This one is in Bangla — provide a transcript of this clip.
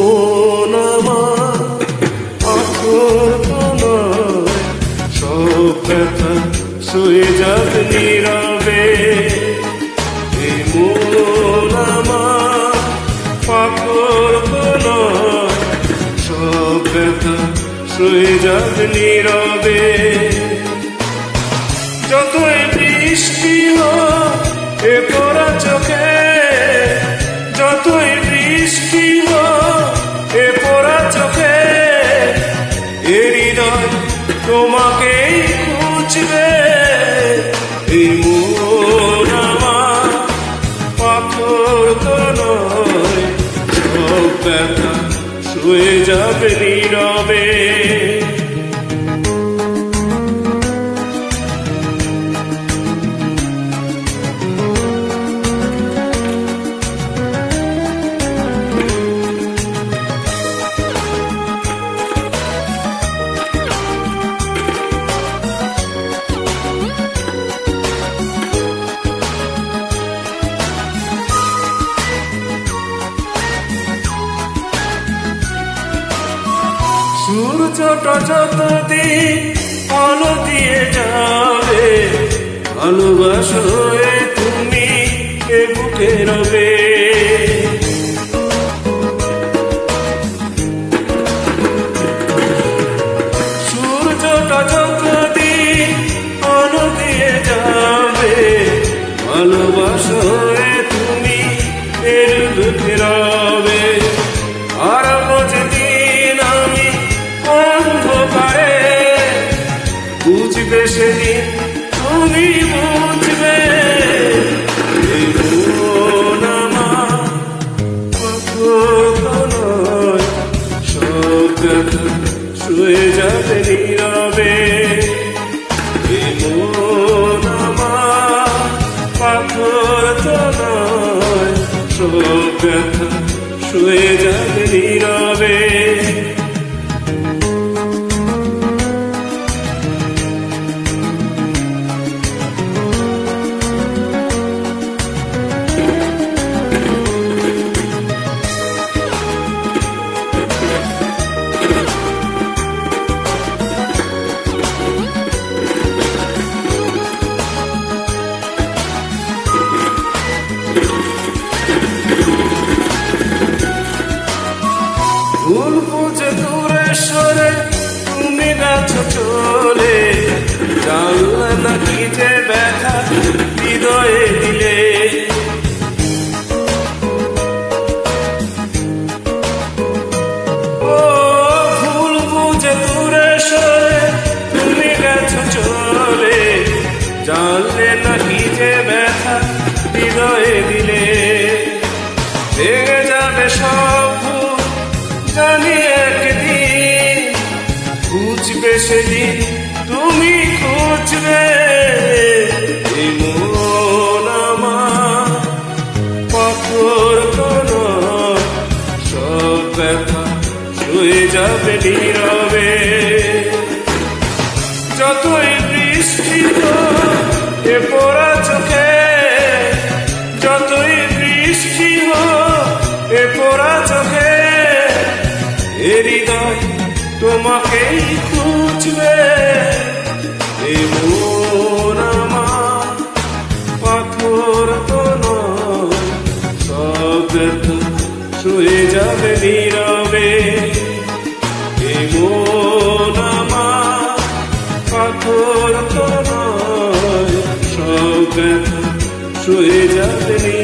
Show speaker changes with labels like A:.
A: মন আমার পাথর তো নয়, সব ব্যথা সয়ে যাবে নীরবে। এই মন আমার পাথর তো নয়, সব ব্যথা সয়ে যাবে নীরবে। যতই বৃষ্টি হোক এ পড়া চোখে, যতই বৃষ্টি হোক এ পড়া চোখে, এ হৃদয় তোমাকেই খুঁজবে। এই মন আমার পাথর তো নয়, সব ব্যথা সয়ে যাবে নীরবে। সূর্যটা যতদিন আলো দিয়ে যাবে, ভালোবাসা হয়ে তুমি এ বুকে রবে। সূর্যটা যতদিন আলো দিয়ে যাবে, ভালোবাসা হয়ে তুমি এর বুকে রবে। আর যেদিন আমি অন্ধকারে, বুঝবে সেদিন তুমি বুঝবে। এই মন আমার পাথর তো নয়, সব ব্যথা সয়ে যাবে নীরবে। এই মন আমার পাথর তো নয়, সব ব্যথা সয়ে যাবে নীরবে। ভুল বুঝে দূরে সরে তুমি গেছো চলে, জানলে না কি যে ব্যথা হৃদয়ে দিলে। ও ভুল বুঝে দূরে সরে তুমি গেছো চলে, জানলে না কি যে ব্যথা হৃদয়ে দিলে। ভেঙে যাবে সব জানি একদিন, বুঝবে সেদিন তুমি খুঁজবে। এই মন আমার পাথর তো নয়, সব ব্যথা সয়ে যাবে নীরবে। যতই বৃষ্টি হোক এ পড়া চোখে, যতই বৃষ্টি হোক এ পড়া চোখে, এ হৃদয় তোমাকেই খুঁজবে। এই মন আমার পাথর তো নয়, সব ব্যথা সয়ে যাবে নীরবে। এই মন আমার পাথর তো নয়, সব ব্যথা সয়ে যাবে নীরবে।